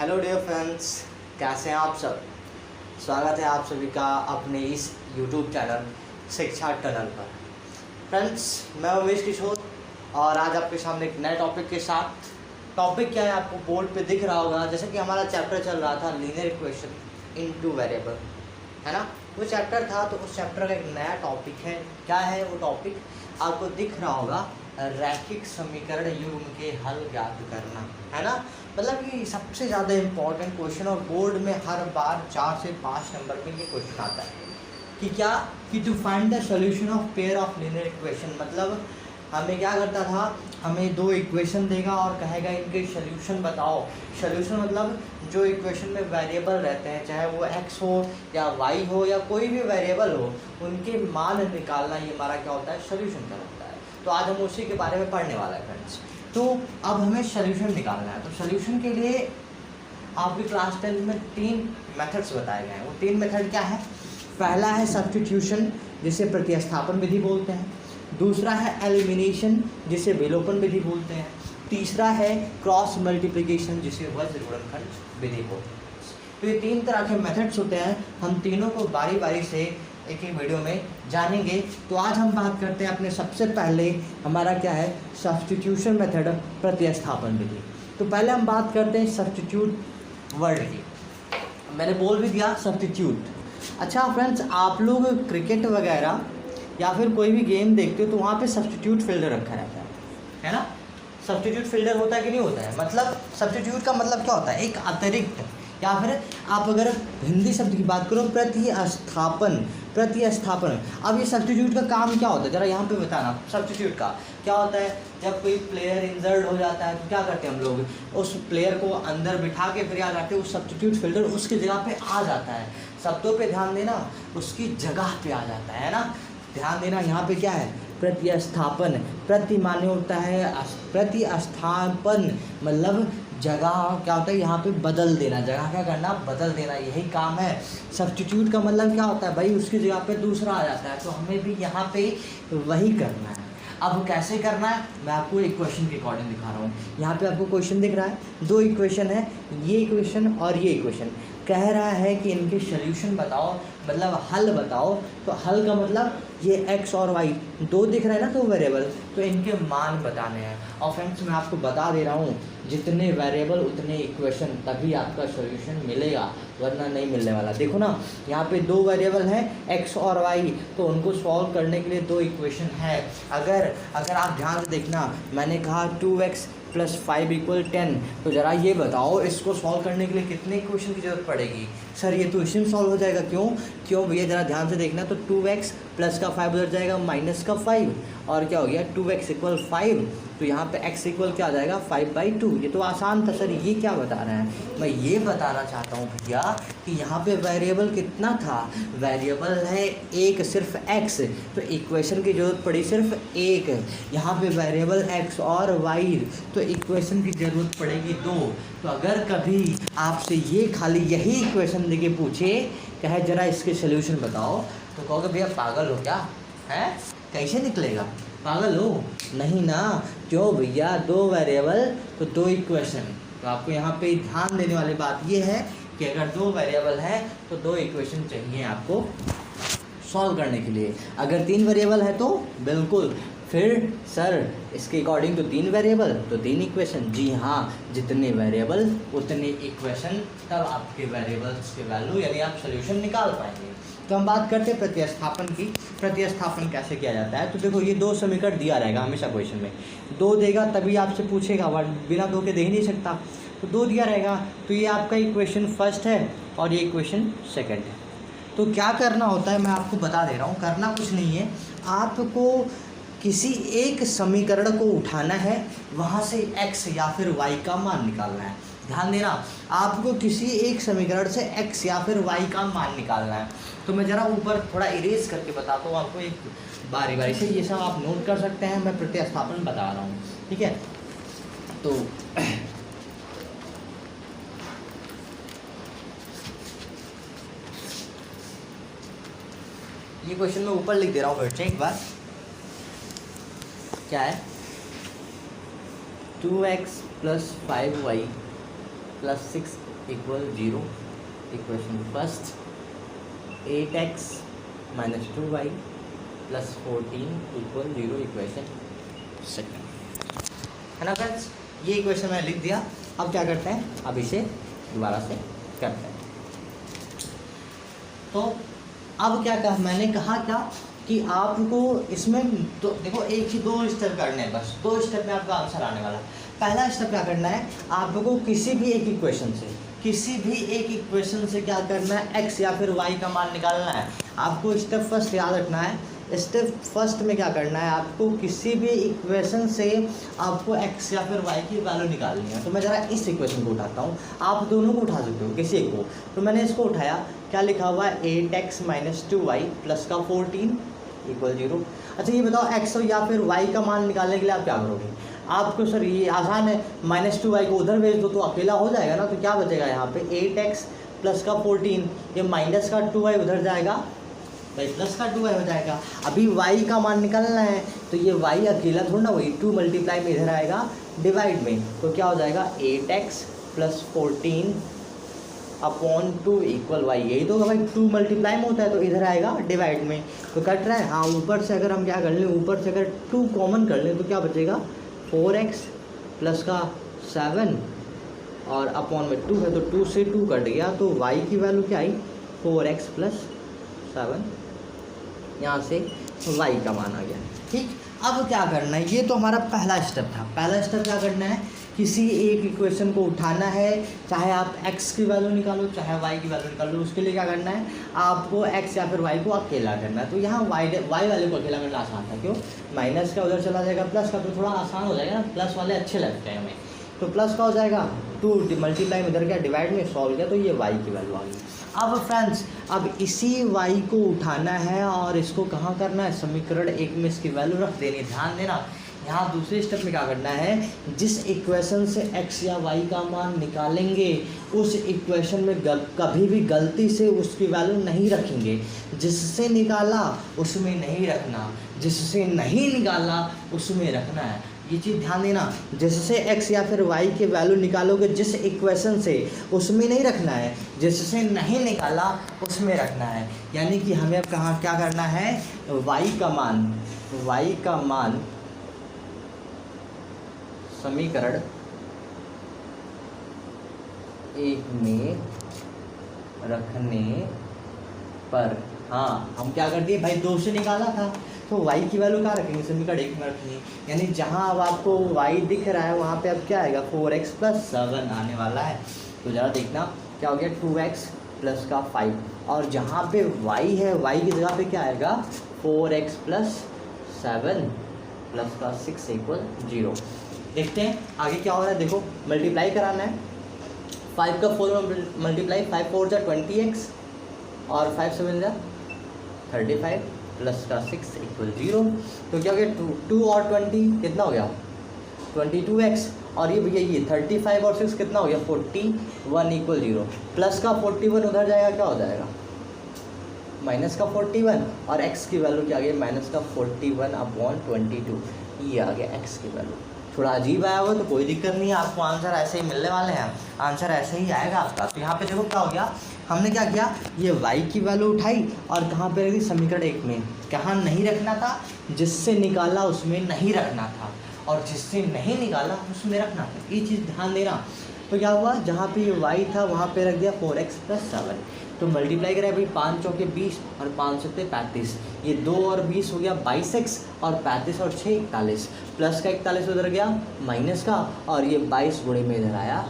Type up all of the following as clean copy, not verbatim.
Hello dear friends, कैसे हैं आप सब। स्वागत है आप सभी का अपने इस यूट्यूब चैनल शिक्षा टनल पर। फ्रेंड्स, मैं उमेश किशोर और आज आपके सामने एक नए टॉपिक के साथ। टॉपिक क्या है आपको बोर्ड पे दिख रहा होगा। जैसे कि हमारा चैप्टर चल रहा था लीनियर इक्वेशन इनटू वेरिएबल, है ना। वो चैप्टर था, तो उस चैप्टर का एक नया टॉपिक है। क्या है वो टॉपिक आपको दिख रहा होगा, रैखिक समीकरण युग्म के हल ज्ञात करना, है ना। मतलब कि सबसे ज़्यादा इम्पॉर्टेंट क्वेश्चन और बोर्ड में हर बार 4 से 5 नंबर में ये क्वेश्चन आता है कि क्या कि to find the solution of pair of linear equation. मतलब हमें क्या करता था, हमें दो इक्वेशन देगा और कहेगा इनके सॉल्यूशन बताओ। सॉल्यूशन मतलब जो इक्वेशन में वेरिएबल रहते हैं, चाहे वो x हो या y हो या कोई भी वेरिएबल हो, उनके मान निकालना ये हमारा क्या होता है, सॉल्यूशन का होता है। तो आज हम उसी के बारे में पढ़ने वाला है फ्रेंड्स। तो अब हमें सॉल्यूशन निकालना है। तो सॉल्यूशन के लिए आपकी क्लास 10 में 3 मेथड्स बताए गए हैं। वो 3 मेथड क्या है। पहला है सब्स्टिट्यूशन, जिसे प्रतिस्थापन विधि बोलते हैं। दूसरा है एलिमिनेशन, जिसे विलोपन विधि बोलते हैं। तीसरा है क्रॉस मल्टीप्लिकेशन, जिसे वज्र गुणनखंड विधि बोलते हैं। तो ये 3 तरह के मेथड्स होते हैं। हम तीनों को बारी बारी से एक ही वीडियो में जानेंगे। तो आज हम बात करते हैं अपने सबसे पहले हमारा क्या है, सब्स्टिट्यूशन मेथड, प्रतिस्थापन विधि। तो पहले हम बात करते हैं सब्स्टिट्यूट वर्ड की। मैंने बोल भी दिया सब्स्टिट्यूट। अच्छा फ्रेंड्स, आप लोग क्रिकेट वगैरह या फिर कोई भी गेम देखते हो तो वहाँ पे सब्स्टिट्यूट फील्डर रखा रहता है ना। सब्स्टिट्यूट फील्डर होता है कि नहीं होता है। मतलब सब्स्टिट्यूट का मतलब क्या होता है, एक अतिरिक्त, या फिर आप अगर हिंदी शब्द की बात करो प्रतिस्थापन। अब ये सब्स्टिट्यूट का काम क्या होता है, ज़रा यहाँ पे बताना। सब्स्टिट्यूट का क्या होता है, जब कोई प्लेयर इंजर्ड हो जाता है तो क्या करते हैं हम लोग, उस प्लेयर को अंदर बिठा के फिर याद रखते हैं, उस सब्स्टिट्यूट फील्डर उसकी जगह पे आ जाता है। शब्दों पे ध्यान देना, उसकी जगह पे आ जाता है ना। ध्यान देना, यहाँ पे क्या है, प्रतिस्थापन। प्रति माने होता है प्रतिस्थापन, मतलब जगह क्या होता है, यहाँ पे बदल देना। जगह क्या करना, बदल देना, यही काम है। सब्स्टिट्यूट का मतलब क्या होता है भाई, उसकी जगह पे दूसरा आ जाता है। तो हमें भी यहाँ पे वही करना है। अब कैसे करना है, मैं आपको एक क्वेश्चन के अकॉर्डिंग दिखा रहा हूँ। यहाँ पे आपको क्वेश्चन दिख रहा है, 2 इक्वेशन है, ये इक्वेशन और ये इक्वेशन। कह रहा है कि इनके सॉल्यूशन बताओ, मतलब हल बताओ। तो हल का मतलब ये x और y 2 दिख रहा है ना, तो वेरिएबल, तो इनके मान बताने हैं। और फ्रेंड्स मैं आपको बता दे रहा हूँ, जितने वेरिएबल उतने इक्वेशन, तभी आपका सॉल्यूशन मिलेगा, वरना नहीं मिलने वाला। देखो ना, यहाँ पे 2 वेरिएबल हैं x और y, तो उनको सॉल्व करने के लिए 2 इक्वेशन है। अगर आप ध्यान से देखना, मैंने कहा 2x + 5 = 10। तो ज़रा ये बताओ, इसको सॉल्व करने के लिए कितने इक्वेशन की ज़रूरत पड़ेगी। सर ये तो इसी में सॉल्व हो जाएगा। क्यों भैया, ज़रा ध्यान से देखना। तो 2x + का 5 उधर जाएगा, -5, और क्या हो गया, 2x = 5। तो यहाँ पे x = क्या आ जाएगा, 5/2। ये तो आसान था। सर ये क्या बता रहे हैं, मैं ये बताना चाहता हूँ भैया कि यहाँ पे वेरिएबल कितना था, वेरिएबल है एक, सिर्फ x। तो इक्वेशन की ज़रूरत पड़ी सिर्फ एक। यहाँ पे वेरिएबल x और y, तो इक्वेशन की ज़रूरत पड़ेगी 2। तो अगर कभी आपसे ये खाली यही इक्वेशन देके पूछे, कहे जरा इसके सॉल्यूशन बताओ, तो कहोगे भैया पागल हो क्या, है कैसे निकलेगा, पागल हो नहीं ना। क्यों भैया, 2 वेरिएबल तो 2 इक्वेशन। तो आपको यहाँ पे ध्यान देने वाली बात ये है कि अगर 2 वेरिएबल है तो 2 इक्वेशन चाहिए आपको सॉल्व करने के लिए। अगर 3 वेरिएबल है तो बिल्कुल, फिर सर इसके अकॉर्डिंग तो 3 वेरिएबल तो 3 इक्वेशन। जी हाँ, जितने वेरिएबल उतने इक्वेशन, तब आपके वेरिएबल्स के वैल्यू यानी आप सॉल्यूशन निकाल पाएंगे। तो हम बात करते हैं प्रतिस्थापन की। प्रतिस्थापन कैसे किया जाता है। तो देखो, ये 2 समीकरण दिया रहेगा हमेशा क्वेश्चन में। 2 देगा तभी आपसे पूछेगा, बिना 2 के दे ही नहीं सकता। तो 2 दिया रहेगा, तो ये आपका इक्वेशन फर्स्ट है और ये इक्वेशन सेकेंड है। तो क्या करना होता है, मैं आपको बता दे रहा हूँ। करना कुछ नहीं है, आपको किसी एक समीकरण को उठाना है, वहाँ से x या फिर y का मान निकालना है। ध्यान देना, आपको किसी एक समीकरण से x या फिर y का मान निकालना है। तो मैं ज़रा ऊपर थोड़ा इरेज करके बताता हूँ आपको, एक बारी बारी से। ये सब आप नोट कर सकते हैं, मैं प्रतिस्थापन बता रहा हूँ, ठीक है। तो ये क्वेश्चन मैं ऊपर लिख दे रहा हूँ फिर से एक बार। क्या है, 2x + 5y + 6 equal 0, equation first 8x minus 2y plus 14 equal 0, equation second, है ना फ्रेंड्स। ये इक्वेशन मैंने लिख दिया। अब क्या करते हैं, अब इसे दोबारा से करते हैं। तो अब क्या कहा मैंने, कहा क्या कि आपको इसमें तो देखो एक ही 2 स्टेप करने हैं, बस 2 स्टेप में आपका आंसर आने वाला है। पहला स्टेप क्या करना है, आपको किसी भी एक इक्वेशन से क्या करना है, x या फिर y का मान निकालना है। आपको स्टेप फर्स्ट याद रखना है। स्टेप फर्स्ट में क्या करना है, आपको किसी भी इक्वेशन से आपको x या फिर y की वैल्यू निकालनी है। तो मैं ज़रा इस इक्वेशन को उठाता हूँ, आप दोनों को उठा सकते हो किसी एक को। तो मैंने इसको उठाया, क्या लिखा हुआ है 8x माइनस 2y प्लस का 14 इक्वल 0। अच्छा ये बताओ x या फिर y का मान निकालने के लिए आप क्या करोगे। आपको सर ये आसान है, -2y को उधर भेज दो तो अकेला हो जाएगा ना। तो क्या बचेगा यहाँ पे 8x प्लस का 14, ये माइनस का 2y उधर जाएगा भाई, प्लस का 2y हो जाएगा। अभी y का मान निकालना है तो ये y अकेला थोड़ा ना, वही 2 मल्टीप्लाई में इधर आएगा डिवाइड में, तो क्या हो जाएगा 8x plus 14 upon 2 equal y। यही तो भाई 2 मल्टीप्लाई में होता है तो इधर आएगा डिवाइड में, तो कट रहा है। हाँ ऊपर से अगर हम क्या कर लें, ऊपर से अगर 2 कॉमन कर लें तो क्या बचेगा 4x प्लस का 7 और अपॉन में 2 है तो 2 से 2 कट गया, तो y की वैल्यू क्या आई 4x प्लस 7, यहाँ से y का मान आ गया। ठीक, अब क्या करना है, ये तो हमारा पहला स्टेप था। पहला स्टेप क्या करना है, किसी एक इक्वेशन को उठाना है, चाहे आप x की वैल्यू निकालो चाहे y की वैल्यू निकालो। उसके लिए क्या करना है, आपको x या फिर y को अकेला करना है। तो यहाँ y वाले को अकेला करना आसान था, क्यों, माइनस का उधर चला जाएगा, प्लस का तो थोड़ा आसान हो जाएगा ना, प्लस वाले अच्छे लगते हैं हमें। तो प्लस का हो जाएगा 2 मल्टीप्लाई में इधर क्या डिवाइड में सॉल्व किया, तो ये y की वैल्यू आ गई। अब फ्रेंड्स अब इसी y को उठाना है और इसको कहाँ करना है, समीकरण 1 में इसकी वैल्यू रख देनी। ध्यान देना, यहाँ दूसरे स्टेप में क्या करना है, जिस इक्वेशन से x या y का मान निकालेंगे उस इक्वेशन में कभी भी गलती से उसकी वैल्यू नहीं रखेंगे। जिससे निकाला उसमें नहीं रखना, जिससे नहीं निकाला उसमें रखना है। ये चीज़ ध्यान देना, जिससे x या फिर y की वैल्यू निकालोगे जिस इक्वेशन से, उसमें नहीं रखना है, जिससे नहीं निकाला उसमें रखना है। यानी कि हमें अब कहाँ क्या करना है, y का मान समीकरण 1 में रखने पर, हाँ हम क्या कर दिए भाई, 2 से निकाला था तो y की वैल्यू क्या रखेंगे, समीकरण 1 में रखनी। यानी जहाँ अब आपको y दिख रहा है वहाँ पे अब क्या आएगा 4x प्लस 7 आने वाला है। तो ज़रा देखना क्या हो गया 2x प्लस का 5, और जहाँ पे y है y की जगह पे क्या आएगा 4x प्लस 7 प्लस का 6 इक्वल 0। देखते हैं आगे क्या हो रहा है। देखो मल्टीप्लाई कराना है, 5 का 4 मल्टीप्लाई, 5 4 जा 20x और 5 7 जा 35 प्लस का 6 इक्वल 0। तो क्या हो गया 2 और 20 कितना हो गया 22x, और ये भैया ये 35 और 6 कितना हो गया 41 इक्वल 0। प्लस का 41 उधर जाएगा, क्या हो जाएगा माइनस का 41, और x की वैल्यू क्या आ गई माइनस का 41 अपॉन 22, ये आ गया x की वैल्यू। थोड़ा अजीब आया हुआ तो कोई दिक्कत नहीं है, आपको आंसर ऐसे ही मिलने वाले हैं, आंसर ऐसे ही आएगा आपका। तो यहाँ पे देखो क्या हो गया, हमने क्या किया, ये y की वैल्यू उठाई और कहाँ पे रखी, समीकरण 1 में। कहाँ नहीं रखना था, जिससे निकाला उसमें नहीं रखना था, और जिससे नहीं निकाला उसमें रखना था। ये चीज़ ध्यान देना। तो क्या हुआ, जहाँ पे ये y था वहाँ पे रख दिया 4x प्लस 7। तो मल्टीप्लाई करें भाई, 5 चौके 20 और 5 सत्ते 35, ये 2 और 20 हो गया 22x, और 35 और 6 41, प्लस का 41 उधर गया माइनस का, और ये 22 गुणे में इधर आया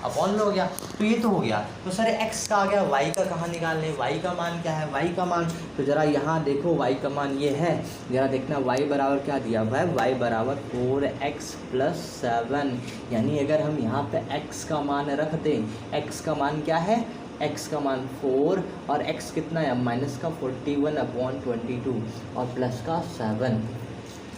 अपॉन में हो गया। तो ये तो हो गया। तो सर x का आ गया, y का कहाँ निकालने, y का मान क्या है, y का मान, तो ज़रा यहाँ देखो y का मान ये है, ज़रा देखना y बराबर क्या दिया हुआ है, y बराबर 4x प्लस 7। यानी अगर हम यहाँ पे x का मान रख दें, x का मान क्या है, x का मान 4 और x कितना है माइनस का 41 अपॉन 22 और प्लस का 7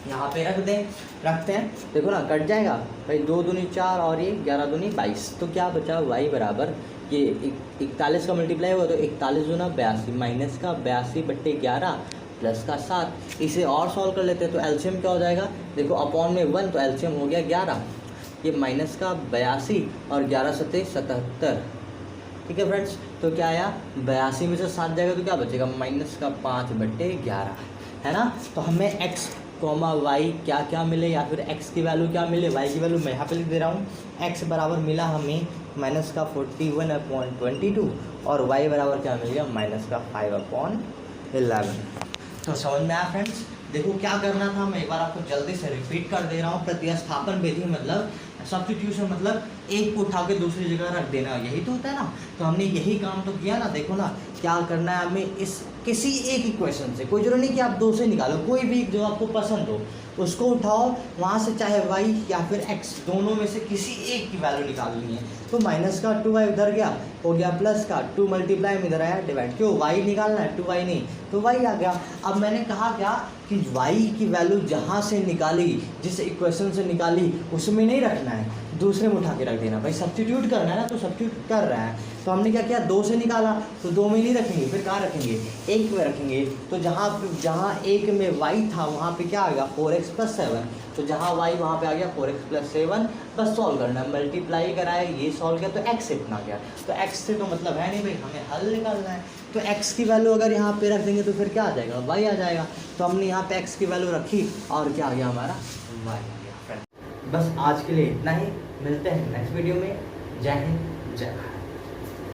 यहाँ पे रख दें, रखते हैं। देखो ना कट जाएगा भाई, 2 दूनी 4 और ये 11 दूनी 22। तो क्या बचा y बराबर, ये 41 का मल्टीप्लाई हुआ तो 41 दूना 82, माइनस का 82/11 प्लस का 7। इसे और सॉल्व कर लेते हैं तो एलसीएम क्या हो जाएगा, देखो अपॉन में 1 तो एलसीएम हो गया 11। ये माइनस का 82 और 11 सत्ते 77। ठीक है फ्रेंड्स, तो क्या आया 82 में से 7 जाएगा तो क्या बचेगा माइनस का 5/11, है ना। तो हमें x, y क्या क्या मिले, या फिर x की वैल्यू क्या मिले, y की वैल्यू मैं यहाँ पे लिख दे रहा हूँ। x बराबर मिला हमें माइनस का 41/22 और y बराबर क्या मिल गया माइनस का 5/11। तो समझ में आया फ्रेंड्स। देखो क्या करना था, मैं एक बार आपको जल्दी से रिपीट कर दे रहा हूँ। प्रतिस्थापन विधि मतलब सब्स्टिट्यूशन मतलब एक को उठा के दूसरी जगह रख देना, यही तो होता है ना। तो हमने यही काम तो किया ना। देखो ना क्या करना है हमें, इस किसी एक इक्वेशन से, कोई जरूरी नहीं कि आप 2 से निकालो, कोई भी जो आपको पसंद हो उसको उठाओ, वहाँ से चाहे y या फिर x दोनों में से किसी एक की वैल्यू निकालनी है। तो माइनस का 2y उधर गया, हो गया प्लस का 2 मल्टीप्लाई में इधर आया डिवाइड, क्यों y निकालना है 2y नहीं, तो y आ गया। अब मैंने कहा क्या कि y की वैल्यू जहाँ से निकाली, जिस इक्वेशन से निकाली उसमें नहीं रखना है, दूसरे में उठा के रख देना। भाई सब्स्टिट्यूट करना है ना, तो सब्स्टिट्यूट कर रहा है। तो हमने क्या किया, 2 से निकाला तो 2 में नहीं रखेंगे, फिर कहाँ रखेंगे 1 में रखेंगे। तो जहाँ 1 में y था वहाँ पे क्या आ गया 4x + 7, तो जहाँ y वहाँ पे आ गया 4x + 7। बस सॉल्व करना है, मल्टीप्लाई कराए, ये सॉल्व किया तो x इतना गया। तो x से तो मतलब है नहीं भाई, हमें हल निकालना है। तो x की वैल्यू अगर यहाँ पे रख देंगे तो फिर क्या आ जाएगा y आ जाएगा। तो हमने यहाँ पे x की वैल्यू रखी और क्या आ गया हमारा y आ गया। बस आज के लिए इतना ही, मिलते हैं नेक्स्ट वीडियो में। जय हिंद, जय भारत।